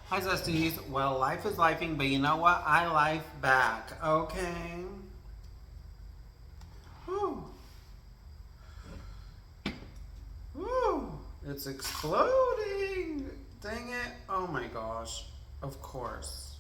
Hi, Zesties. Well, life is lifing, but you know what? I life back, okay? Whew. Whew. It's exploding. Dang it. Oh my gosh. Of course.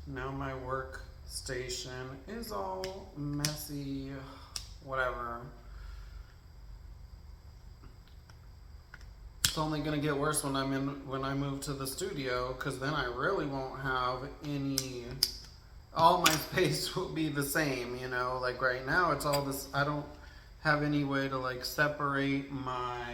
Now my workstation is all messy. Whatever. It's only gonna get worse when when I move to the studio, because then I really won't have any. All my space will be the same, like right now it's all this. I don't have any way to like separate my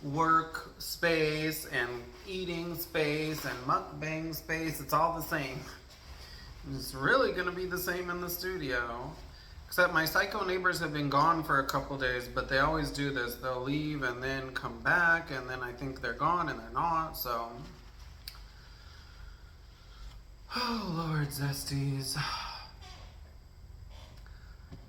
work space and eating space and mukbang space. It's all the same. It's really gonna be the same in the studio, except my psycho neighbors have been gone for a couple days, but they always do this. They'll leave and then come back, and then I think they're gone and they're not. So oh Lord, Zesties.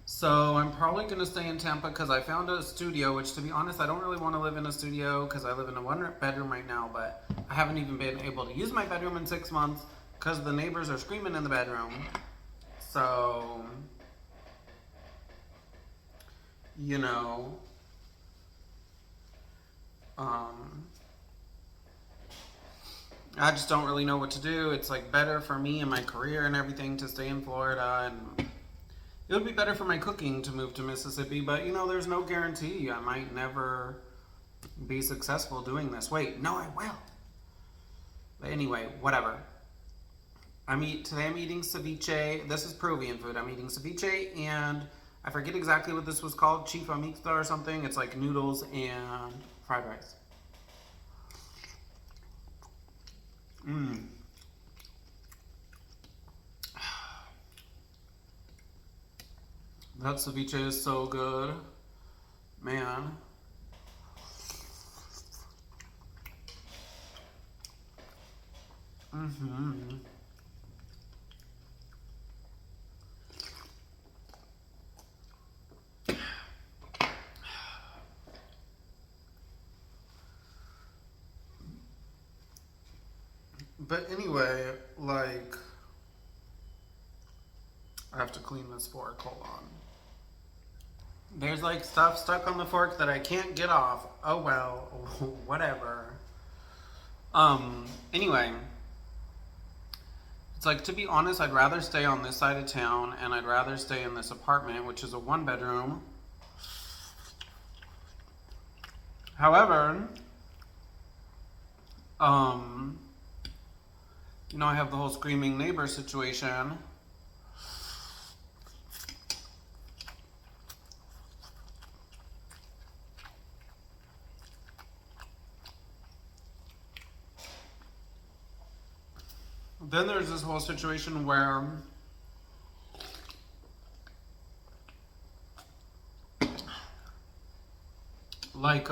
So I'm probably going to stay in Tampa because I found a studio, which to be honest, I don't really want to live in a studio because I live in a one bedroom right now, but I haven't even been able to use my bedroom in 6 months because the neighbors are screaming in the bedroom. So, you know, I just don't really know what to do. It's like better for me and my career and everything to stay in Florida, and it would be better for my cooking to move to Mississippi, but there's no guarantee. I might never be successful doing this. Wait, no, I will. But anyway, whatever. Today I'm eating ceviche. This is Peruvian food. I'm eating ceviche, and I forget exactly what this was called, chifa mixta or something. It's like noodles and fried rice. Mmm. That ceviche is so good. Man. Mm-hmm. But anyway, like, I have to clean this fork. Hold on. There's like stuff stuck on the fork that I can't get off. Oh well, whatever. Anyway, it's like, to be honest, I'd rather stay on this side of town and I'd rather stay in this apartment, which is a one bedroom. However, I have the whole screaming neighbor situation. Then there's this whole situation where like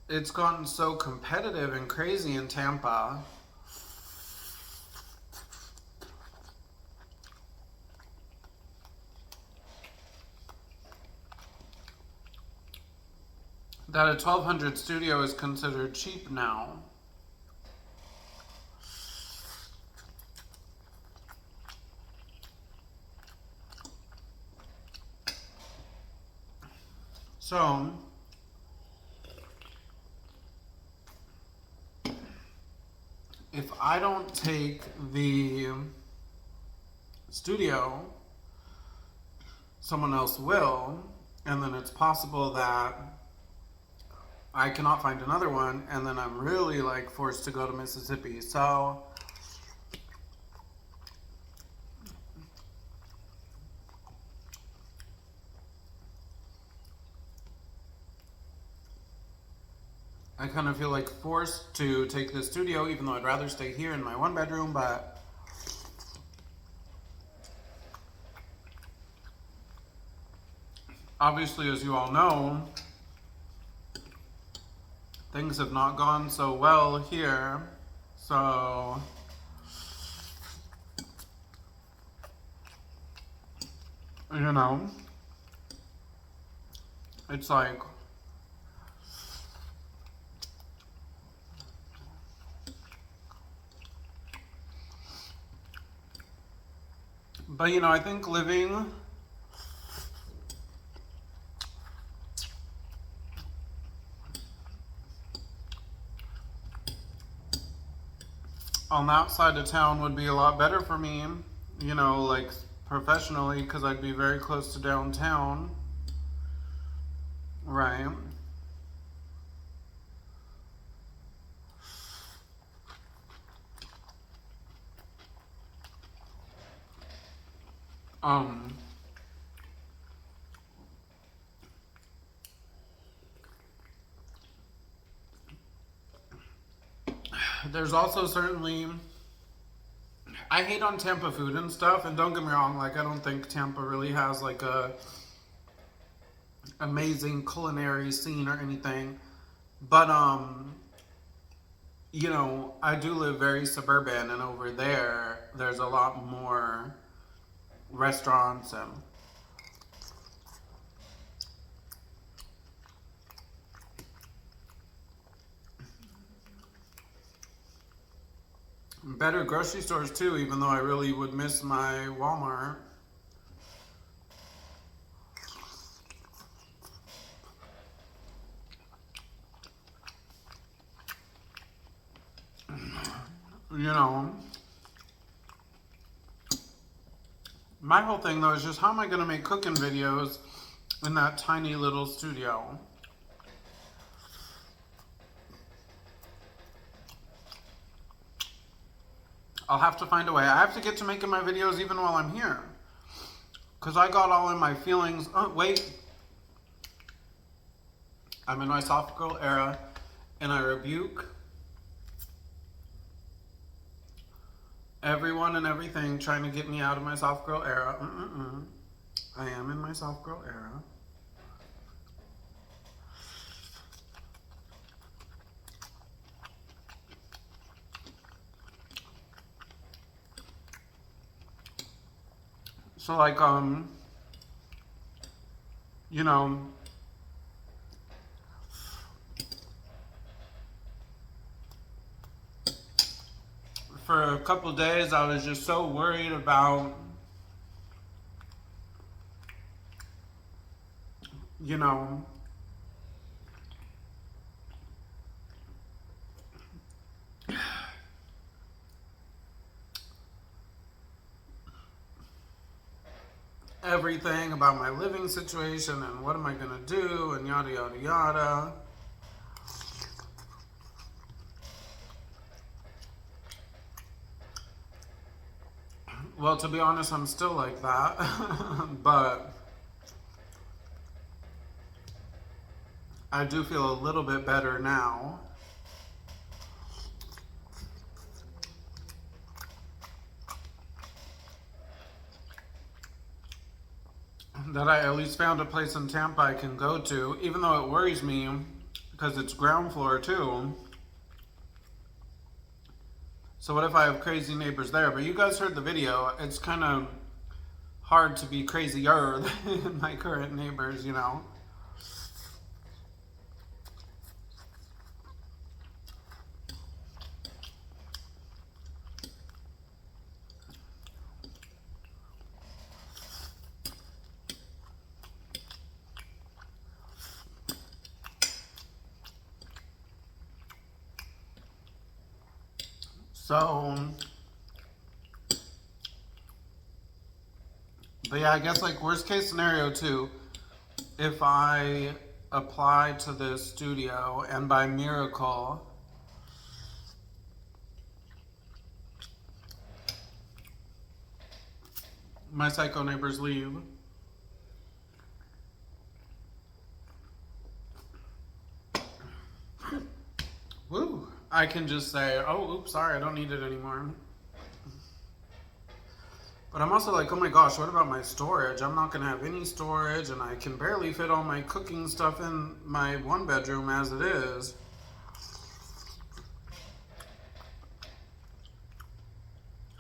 it's gotten so competitive and crazy in Tampa that a 1200 studio is considered cheap now. So if I don't take the studio, someone else will, and then it's possible that I cannot find another one, and then I'm really like forced to go to Mississippi. So I kind of feel like forced to take the studio, even though I'd rather stay here in my one bedroom, but obviously, as you all know, things have not gone so well here. So You know, it's like, but you know, I think living on that side of town would be a lot better for me, you know, like professionally, because I'd be very close to downtown, right? Um, there's also certainly, I hate on Tampa food and stuff, and don't get me wrong, like I don't think Tampa really has like a amazing culinary scene or anything, but you know, I do live very suburban, and over there, there's a lot more restaurants and better grocery stores too, even though I really would miss my Walmart. You know, my whole thing though is just how am I going to make cooking videos in that tiny little studio? I'll have to find a way. I have to get to making my videos even while I'm here. Because I got all in my feelings. Oh, wait. I'm in my soft girl era, and I rebuke everyone and everything trying to get me out of my soft girl era. I am in my soft girl era. So like, you know, for a couple of days I was just so worried about, you know, everything about my living situation and what am I gonna do and yada yada yada. Well, to be honest, I'm still like that, but I do feel a little bit better now. That I at least found a place in Tampa I can go to, even though it worries me because it's ground floor too. So what if I have crazy neighbors there? But you guys heard the video. It's kind of hard to be crazier than my current neighbors, you know. So, but yeah, I guess like worst case scenario too, if I apply to this studio and by miracle my psycho neighbors leave, woo, I can just say, oh, oops, sorry, I don't need it anymore. But I'm also like, oh my gosh, what about my storage? I'm not gonna have any storage, and I can barely fit all my cooking stuff in my one bedroom as it is.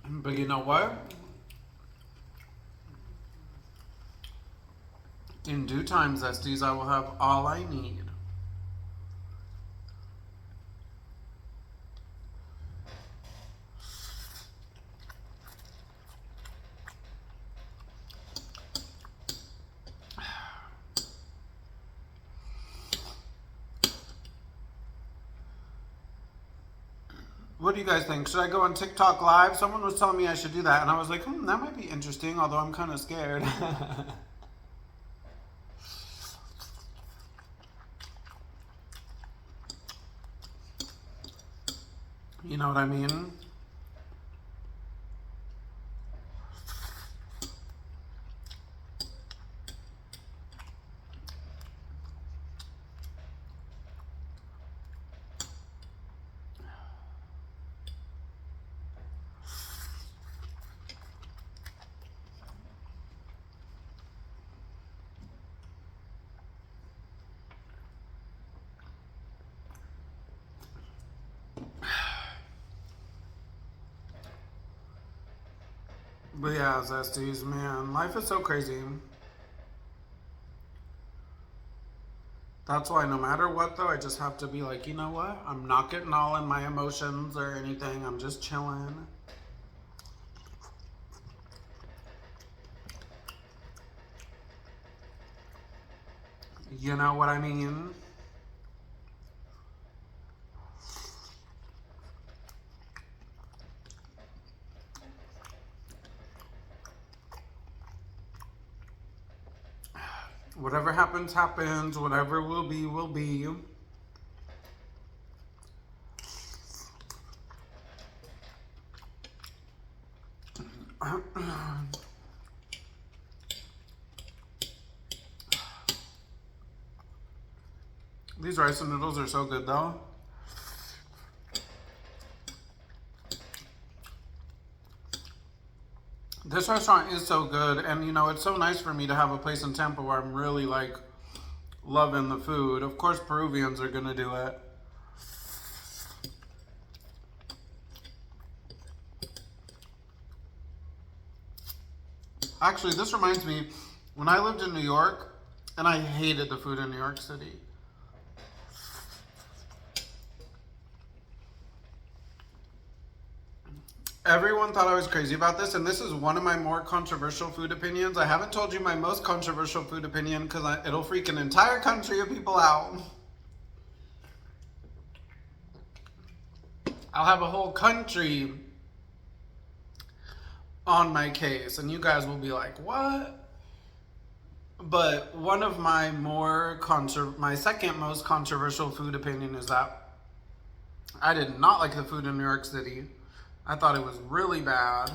But you know what? In due time, Zesties, I will have all I need. What do you guys think? Should I go on TikTok live? Someone was telling me I should do that, and I was like, that might be interesting, although I'm kind of scared. You know what I mean? But yeah, Zesties, man, life is so crazy. That's why no matter what, though, I just have to be like, you know what? I'm not getting all in my emotions or anything. I'm just chilling. You know what I mean? Whatever happens, happens. Whatever will be, will be. These rice and noodles are so good, though. This restaurant is so good, and you know, it's so nice for me to have a place in Tampa where I'm really like loving the food. Of course, Peruvians are gonna do it. Actually, this reminds me, when I lived in New York, and I hated the food in New York City. Everyone thought I was crazy about this, and this is one of my more controversial food opinions. I haven't told you my most controversial food opinion because it'll freak an entire country of people out. I'll have a whole country on my case, and you guys will be like, what? But one of my my second most controversial food opinion is that I did not like the food in New York City. I thought it was really bad.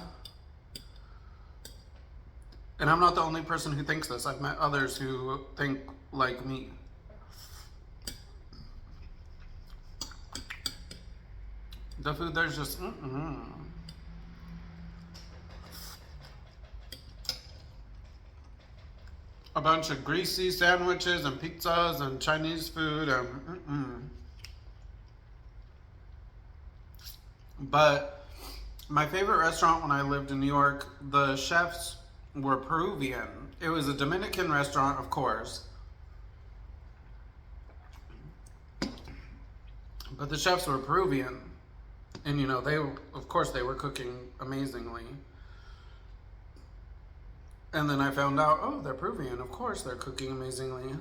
And I'm not the only person who thinks this. I've met others who think like me. The food there's just, a bunch of greasy sandwiches and pizzas and Chinese food and But my favorite restaurant when I lived in New York, the chefs were Peruvian. It was a Dominican restaurant, of course. But the chefs were Peruvian. And you know, of course they were cooking amazingly. And then I found out, oh, they're Peruvian. Of course they're cooking amazingly.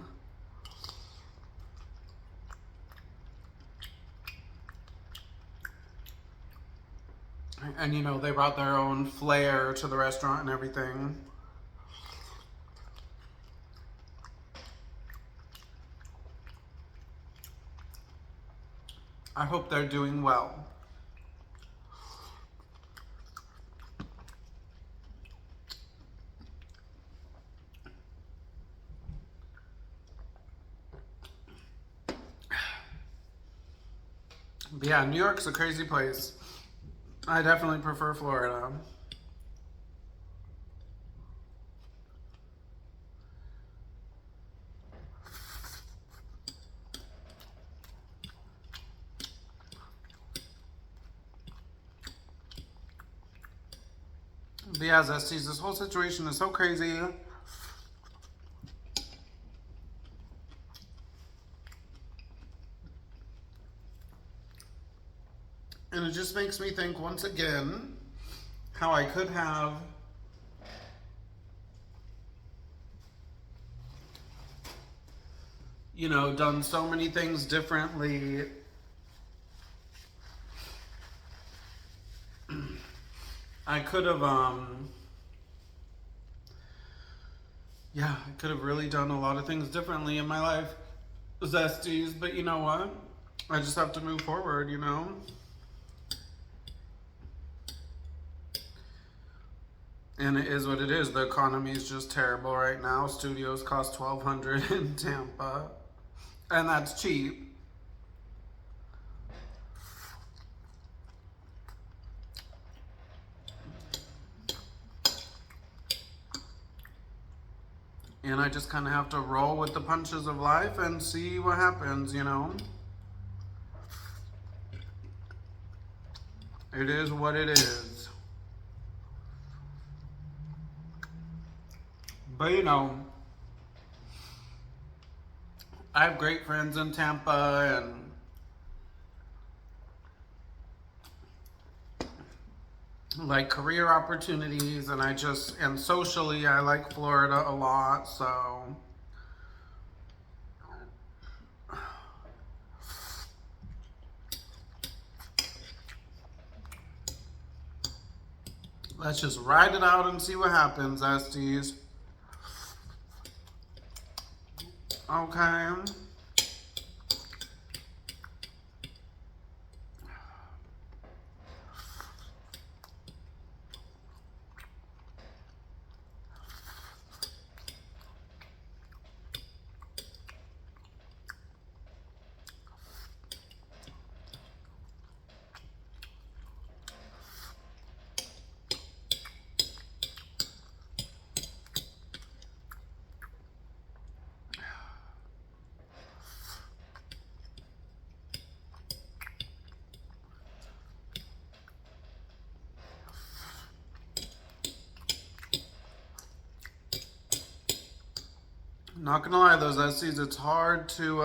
And you know, they brought their own flair to the restaurant and everything. I hope they're doing well. But yeah, New York's a crazy place. I definitely prefer Florida. But yeah, Zesties, this whole situation is so crazy. just makes me think once again how I could have done so many things differently. I could have, yeah, I could have really done a lot of things differently in my life, Zesties, but you know what? I just have to move forward, And it is what it is. The economy is just terrible right now. Studios cost $1,200 in Tampa, and that's cheap. And I just kind of have to roll with the punches of life and see what happens, It is what it is. But I have great friends in Tampa, and like career opportunities, and socially I like Florida a lot, so let's just ride it out and see what happens, Esties. Okay. Not gonna lie, those essays, it's hard to,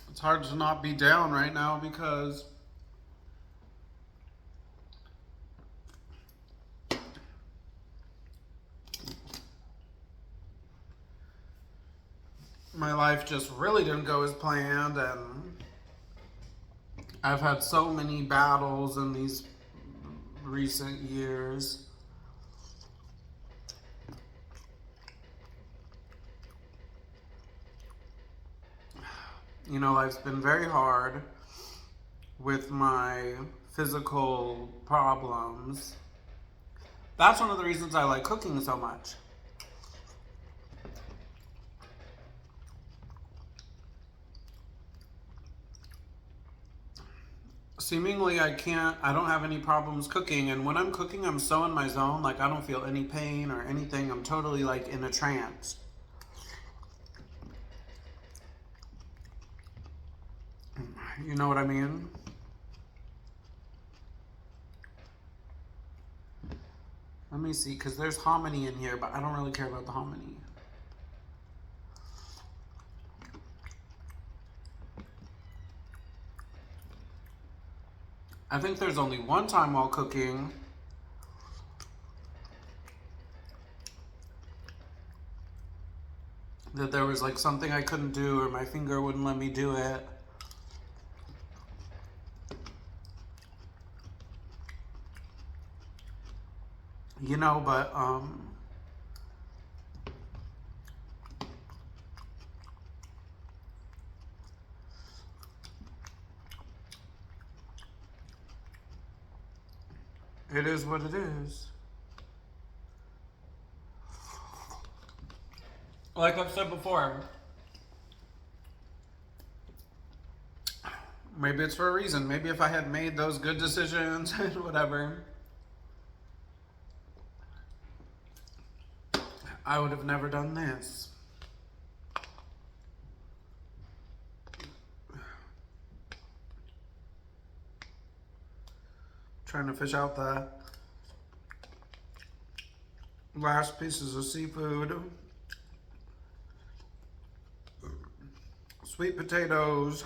it's hard to not be down right now because my life just really didn't go as planned, and I've had so many battles in these recent years. Life's been very hard with my physical problems. That's one of the reasons I like cooking so much. Seemingly I don't have any problems cooking, and when I'm cooking I'm so in my zone, like I don't feel any pain or anything. I'm totally like in a trance. You know what I mean? Let me see, because there's hominy in here, but I don't really care about the hominy. I think there's only one time while cooking that there was like something I couldn't do or my finger wouldn't let me do it. But it is what it is. Like I've said before, maybe it's for a reason. Maybe if I had made those good decisions and whatever, I would have never done this. Trying to fish out the Last pieces of seafood. Sweet potatoes.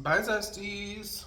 Bye, Zesties.